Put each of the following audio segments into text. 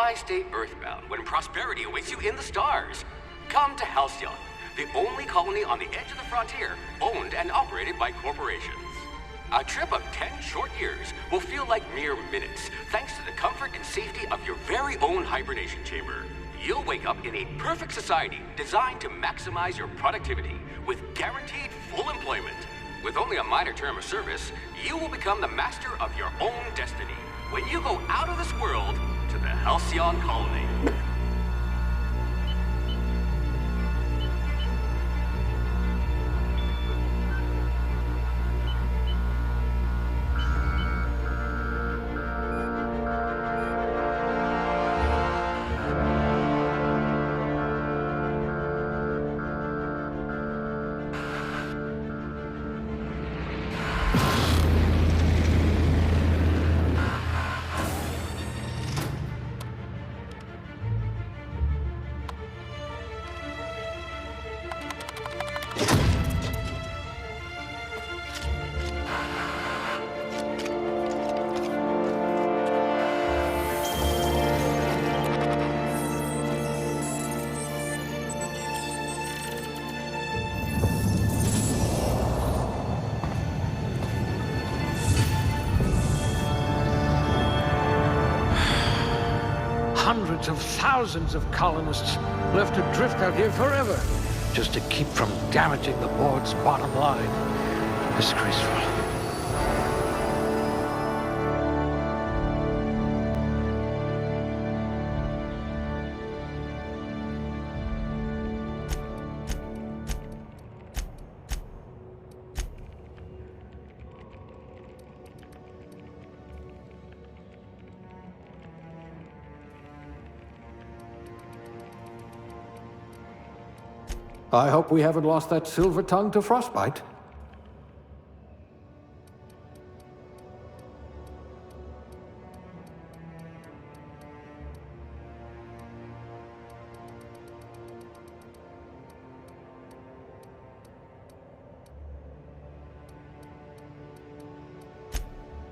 Why stay earthbound when prosperity awaits you in the stars? Come to Halcyon, the only colony on the edge of the frontier, owned and operated by corporations. A trip of 10 short years will feel like mere minutes, thanks to the comfort and safety of your very own hibernation chamber. You'll wake up in a perfect society designed to maximize your productivity with guaranteed full employment. With only a minor term of service, you will become the master of your own destiny when you go out of this world to the Halcyon colony. Hundreds of thousands of colonists left adrift out here forever, just to keep from damaging the board's bottom line. Disgraceful. I hope we haven't lost that silver tongue to frostbite.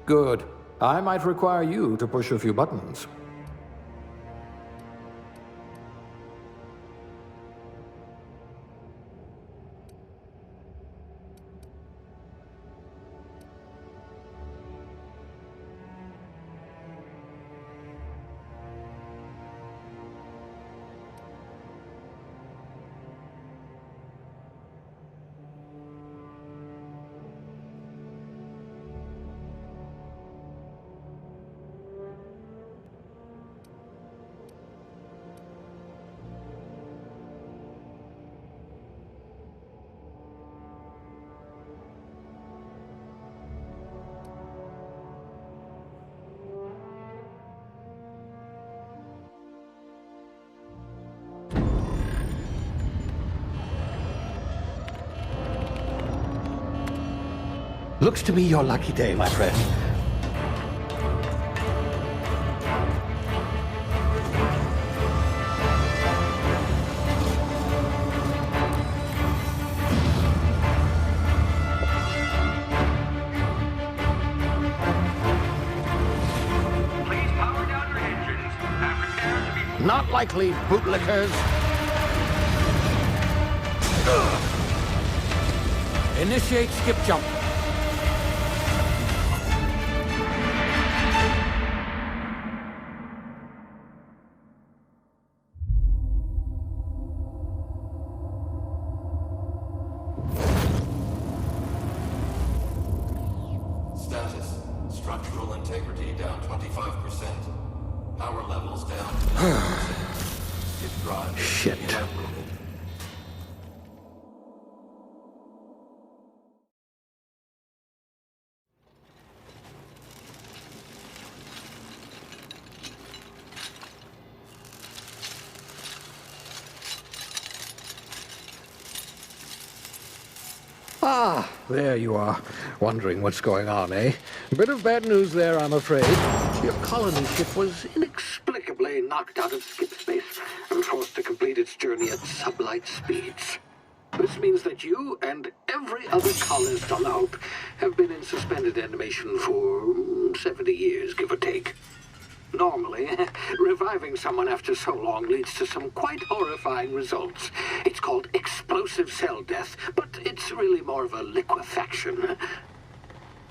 Good. I might require you to push a few buttons. Looks to be your lucky day, my friend. Please power down your engines and prepare to be... Not likely, bootlickers. Initiate skip jump. Status. Structural integrity down 25%. Power levels down 10%. Hit drive. Shit. Inoperable. Ah, there you are. Wondering what's going on, eh? Bit of bad news there, I'm afraid. Your colony ship was inexplicably knocked out of skip space and forced to complete its journey at sublight speeds. This means that you and every other colonist on the Hope have been in suspended animation for 70 years, give or take. Normally, reviving someone after so long leads to some quite horrifying results. It's called explosive cell death, but it's really more of a liquefaction.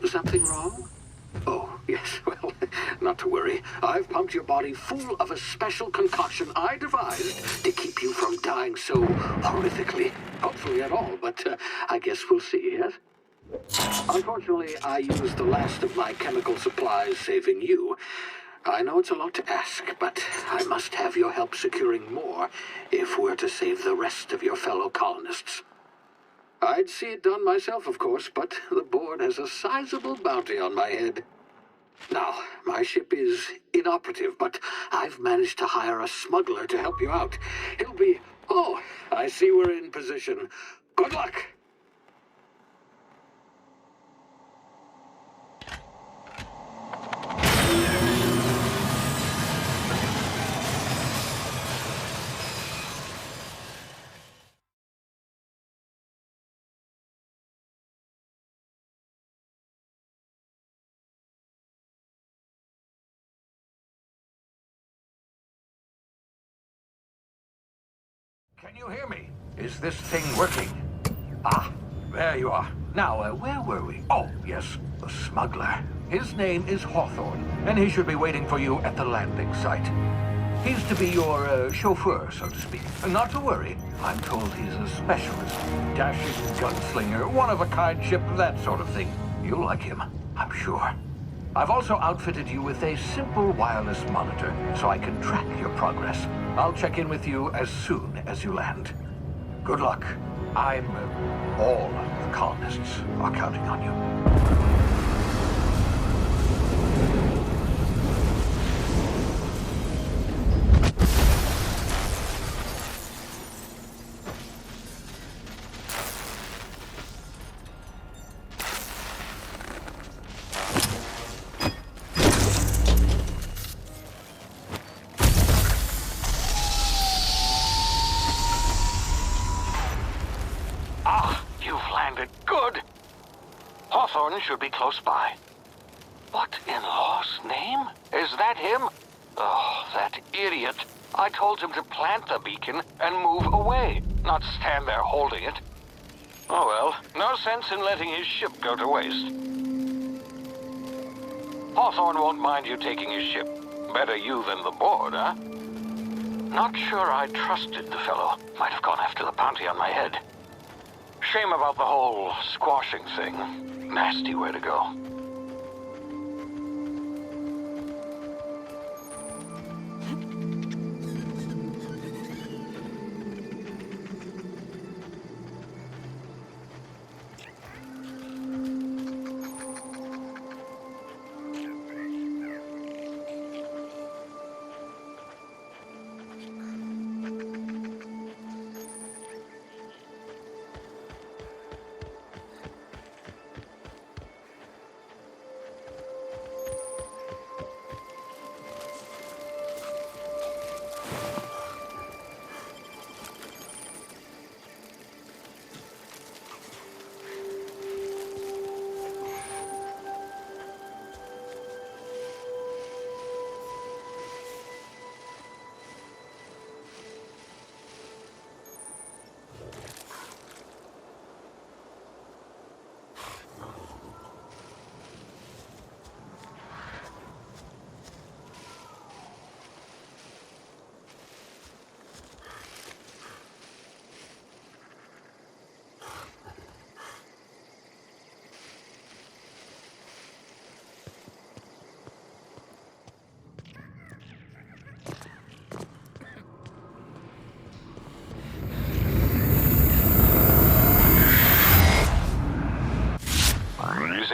Something wrong? Oh, yes, well, not to worry. I've pumped your body full of a special concoction I devised to keep you from dying so horrifically. Hopefully at all, but I guess we'll see, yes? Unfortunately, I used the last of my chemical supplies saving you. I know it's a lot to ask, but I must have your help securing more if we're to save the rest of your fellow colonists. I'd see it done myself, of course, but the board has a sizable bounty on my head. Now, my ship is inoperative, but I've managed to hire a smuggler to help you out. He'll be... Oh, I see we're in position. Good luck! Can you hear me? Is this thing working? Ah, there you are. Now, where were we? Oh, yes, the smuggler. His name is Hawthorne, and he should be waiting for you at the landing site. He's to be your chauffeur, so to speak. Not to worry. I'm told he's a specialist. Dashing gunslinger, one-of-a-kind ship, that sort of thing. You'll like him, I'm sure. I've also outfitted you with a simple wireless monitor, so I can track your progress. I'll check in with you as soon as you land. Good luck. All the colonists are counting on you. Good. Hawthorne should be close by. What in law's name? Is that him? Oh, that idiot. I told him to plant the beacon and move away, not stand there holding it. Oh well, no sense in letting his ship go to waste. Hawthorne won't mind you taking his ship. Better you than the board, huh? Not sure I trusted the fellow. Might have gone after the bounty on my head. Shame about the whole squashing thing. Nasty way to go.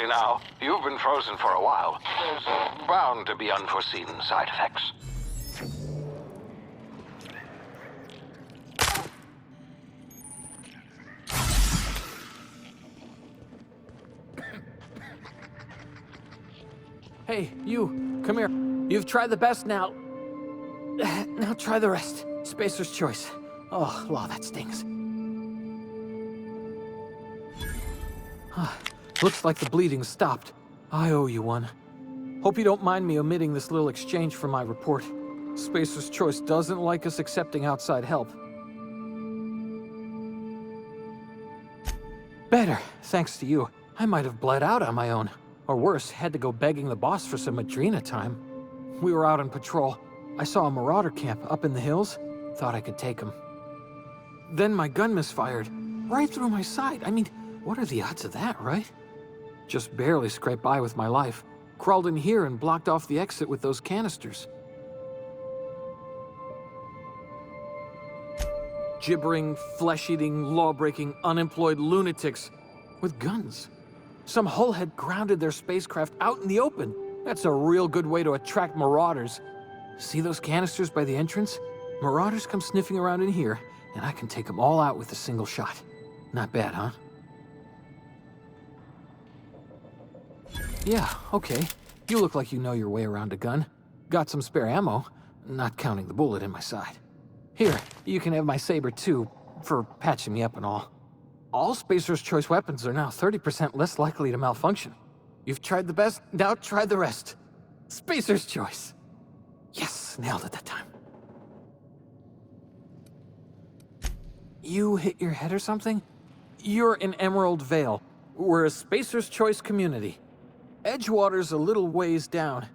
Now, you've been frozen for a while. There's bound to be unforeseen side effects. Hey, you, come here. You've tried the best now. Now try the rest. Spacer's choice. Oh, law, that stings. Looks like the bleeding stopped. I owe you one. Hope you don't mind me omitting this little exchange from my report. Spacer's Choice doesn't like us accepting outside help. Better, thanks to you. I might have bled out on my own. Or worse, had to go begging the boss for some Adrena time. We were out on patrol. I saw a marauder camp up in the hills. Thought I could take him. Then my gun misfired. Right through my side. I mean, what are the odds of that, right? Just barely scraped by with my life. Crawled in here and blocked off the exit with those canisters. Gibbering, flesh-eating, law-breaking, unemployed lunatics with guns. Some hullhead grounded their spacecraft out in the open. That's a real good way to attract marauders. See those canisters by the entrance? Marauders come sniffing around in here, and I can take them all out with a single shot. Not bad, huh? Yeah, okay. You look like you know your way around a gun. Got some spare ammo, not counting the bullet in my side. Here, you can have my saber too, for patching me up and all. All Spacer's Choice weapons are now 30% less likely to malfunction. You've tried the best, now try the rest. Spacer's Choice. Yes, nailed it that time. You hit your head or something? You're in Emerald Vale. We're a Spacer's Choice community. Edgewater's a little ways down.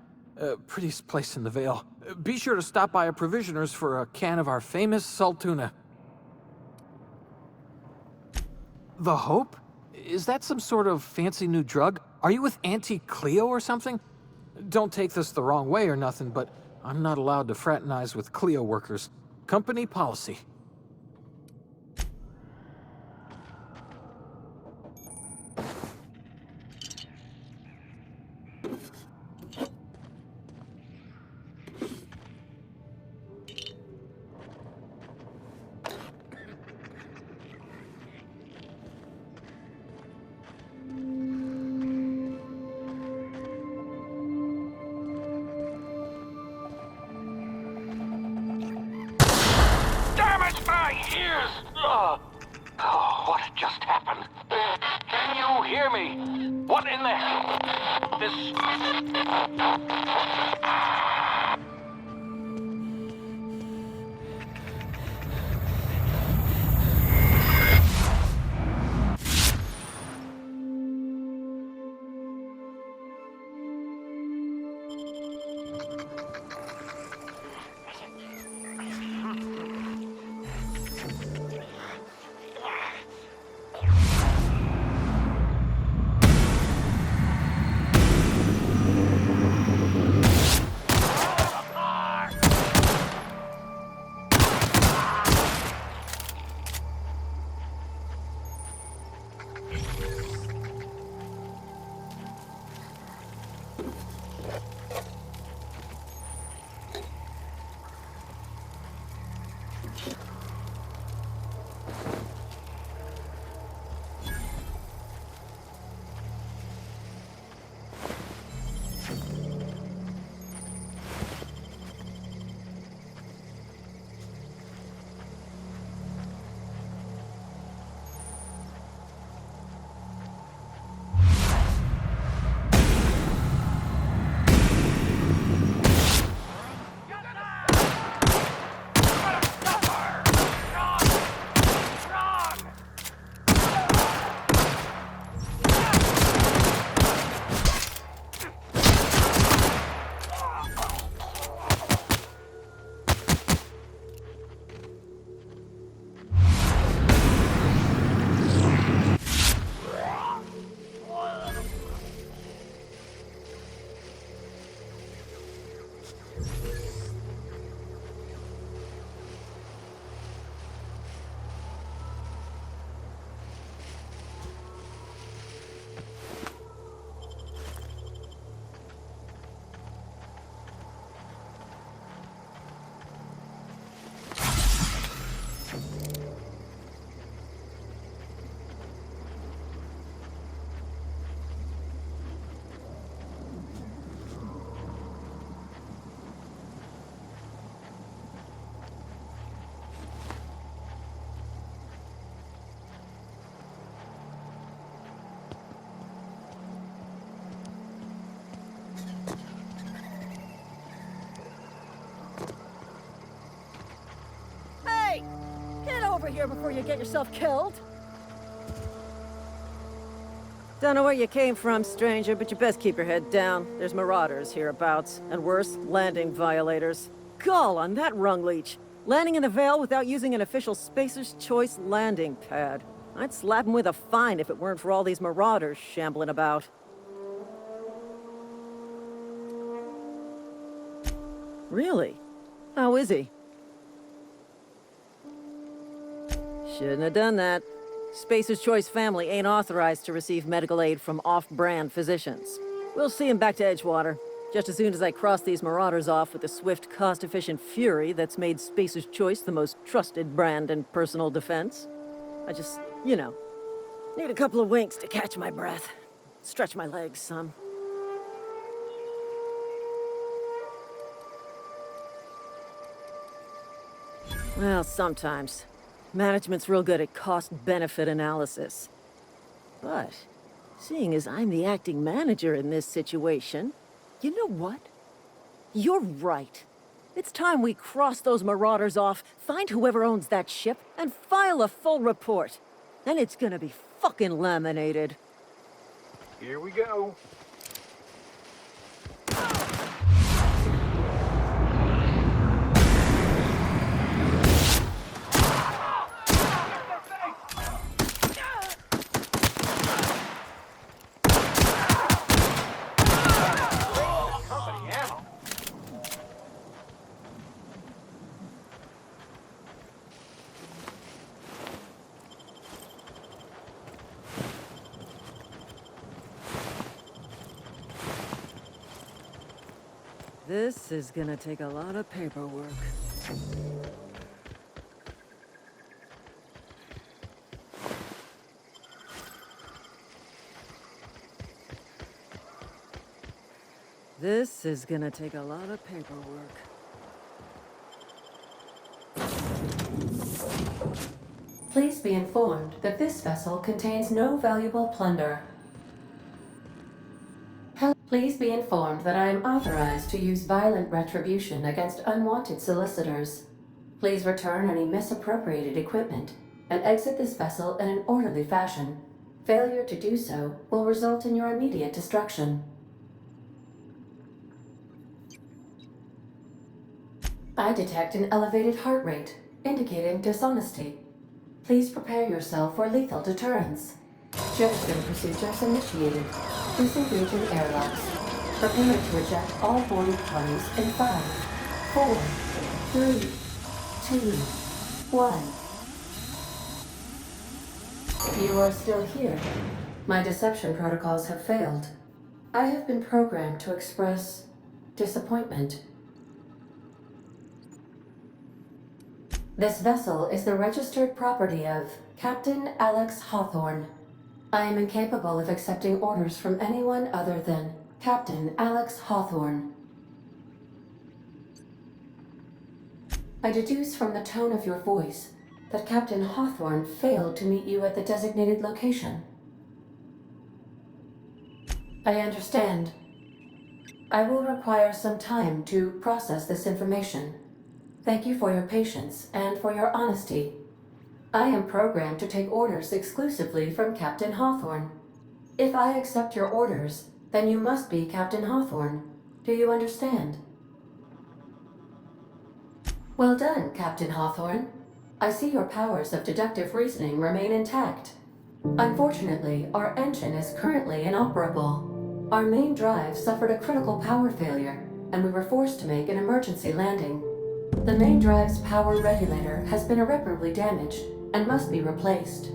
Prettiest place in the Vale. Be sure to stop by a provisioner's for a can of our famous Saltuna. The Hope? Is that some sort of fancy new drug? Are you with Auntie Cleo or something? Don't take this the wrong way or nothing, but I'm not allowed to fraternize with Cleo workers. Company policy. What just happened? Can you hear me? What in the hell? over here before you get yourself killed. Don't know where you came from, stranger, but you best keep your head down. There's marauders hereabouts, and worse, landing violators. Gall on that rung leech. Landing in the Vale without using an official Spacer's Choice landing pad. I'd slap him with a fine if it weren't for all these marauders shambling about. Really? How is he? Shouldn't have done that. Spacer's Choice family ain't authorized to receive medical aid from off-brand physicians. We'll see him back to Edgewater, just as soon as I cross these marauders off with the swift, cost-efficient fury that's made Spacer's Choice the most trusted brand in personal defense. I just, you know, need a couple of winks to catch my breath. Stretch my legs some. Well, sometimes. Management's real good at cost-benefit analysis. But, seeing as I'm the acting manager in this situation, you know what? You're right. It's time we cross those marauders off, find whoever owns that ship, and file a full report. Then it's gonna be fucking laminated. Here we go. This is gonna take a lot of paperwork. This is gonna take a lot of paperwork. Please be informed that this vessel contains no valuable plunder. Please be informed that I am authorized to use violent retribution against unwanted solicitors. Please return any misappropriated equipment and exit this vessel in an orderly fashion. Failure to do so will result in your immediate destruction. I detect an elevated heart rate, indicating dishonesty. Please prepare yourself for lethal deterrence. Jettison procedures initiated. Disengage in airlocks. Prepare to eject all boarding parties in 5, 4, 3, 2, 1. You are still here. My deception protocols have failed. I have been programmed to express disappointment. This vessel is the registered property of Captain Alex Hawthorne. I am incapable of accepting orders from anyone other than Captain Alex Hawthorne. I deduce from the tone of your voice that Captain Hawthorne failed to meet you at the designated location. I understand. I will require some time to process this information. Thank you for your patience and for your honesty. I am programmed to take orders exclusively from Captain Hawthorne. If I accept your orders, then you must be Captain Hawthorne. Do you understand? Well done, Captain Hawthorne. I see your powers of deductive reasoning remain intact. Unfortunately, our engine is currently inoperable. Our main drive suffered a critical power failure, and we were forced to make an emergency landing. The main drive's power regulator has been irreparably damaged and must be replaced.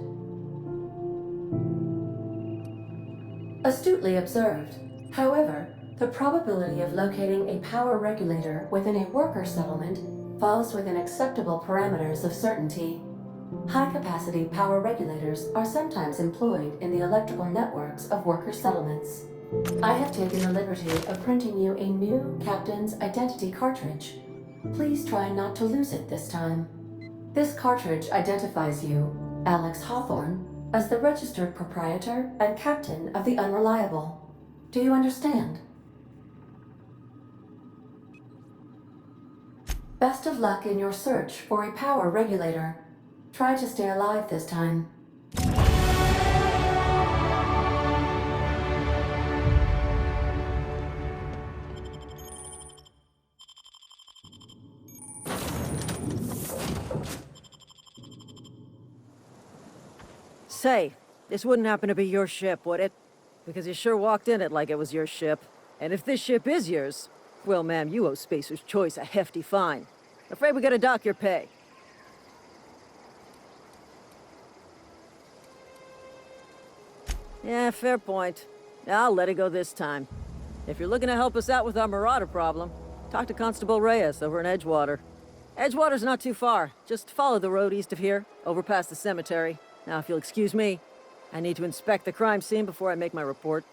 Astutely observed. However, the probability of locating a power regulator within a worker settlement falls within acceptable parameters of certainty. High-capacity power regulators are sometimes employed in the electrical networks of worker settlements. I have taken the liberty of printing you a new Captain's Identity cartridge. Please try not to lose it this time. This cartridge identifies you, Alex Hawthorne, as the registered proprietor and captain of the Unreliable. Do you understand? Best of luck in your search for a power regulator. Try to stay alive this time. Say, this wouldn't happen to be your ship, would it? Because you sure walked in it like it was your ship. And if this ship is yours, well, ma'am, you owe Spacer's Choice a hefty fine. Afraid we gotta dock your pay. Yeah, fair point. I'll let it go this time. If you're looking to help us out with our marauder problem, talk to Constable Reyes over in Edgewater. Edgewater's not too far. Just follow the road east of here, over past the cemetery. Now, if you'll excuse me, I need to inspect the crime scene before I make my report.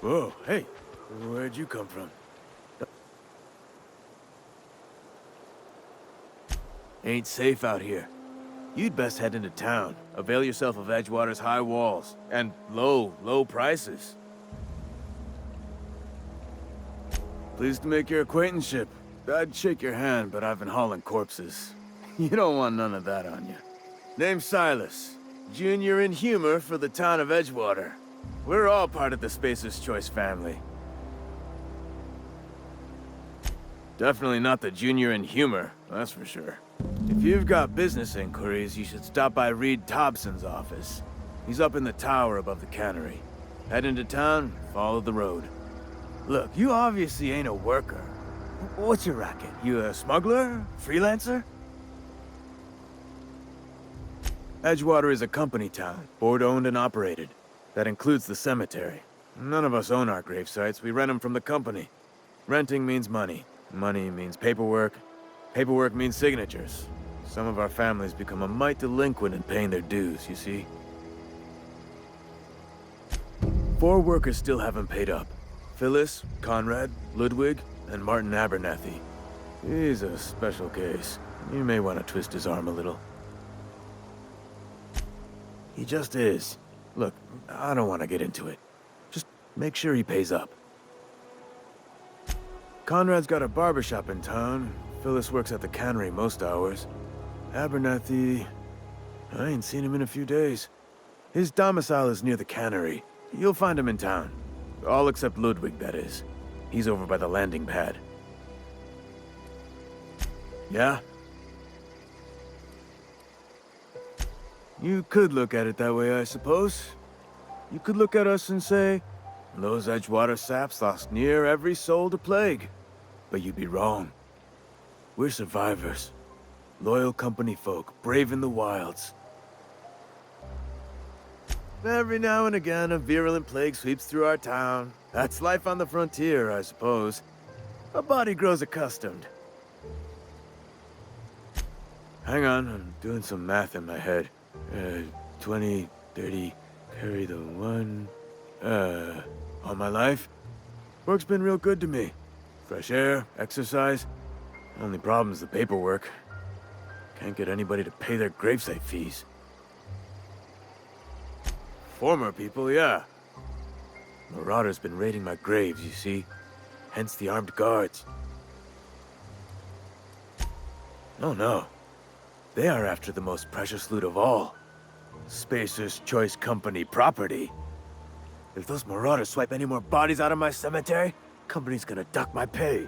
Whoa, hey, where'd you come from? Ain't safe out here. You'd best head into town. Avail yourself of Edgewater's high walls and low prices. Pleased to make your acquaintanceship. I'd shake your hand, but I've been hauling corpses. You don't want none of that on you. Name's Silas. Junior in humor for the town of Edgewater. We're all part of the Spacer's Choice family. Definitely not the junior in humor, that's for sure. If you've got business inquiries, you should stop by Reed Thompson's office. He's up in the tower above the cannery. Head into town, follow the road. Look, you obviously ain't a worker. What's your racket? You a smuggler? Freelancer? Edgewater is a company town, board-owned and operated. That includes the cemetery. None of us own our grave sites, we rent them from the company. Renting means money. Money means paperwork. Paperwork means signatures. Some of our families become a mite delinquent in paying their dues, you see? 4 workers still haven't paid up. Phyllis, Conrad, Ludwig, and Martin Abernathy. He's a special case. You may want to twist his arm a little. He just is. Look, I don't want to get into it. Just make sure he pays up. Conrad's got a barbershop in town. Phyllis works at the cannery most hours. Abernathy... I ain't seen him in a few days. His domicile is near the cannery. You'll find him in town. All except Ludwig, that is. He's over by the landing pad. Yeah? You could look at it that way, I suppose. You could look at us and say, those Edgewater saps lost near every soul to plague. But you'd be wrong. We're survivors. Loyal company folk, braving the wilds. Every now and again, a virulent plague sweeps through our town. That's life on the frontier, I suppose. A body grows accustomed. Hang on, I'm doing some math in my head. 20, 30, carry the 1... all my life? Work's been real good to me. Fresh air, exercise. Only problem's the paperwork. Can't get anybody to pay their gravesite fees. Former people, yeah. Marauders been raiding my graves, you see. Hence the armed guards. Oh no. They are after the most precious loot of all. Spacer's Choice Company property. If those marauders swipe any more bodies out of my cemetery, company's gonna duck my pay.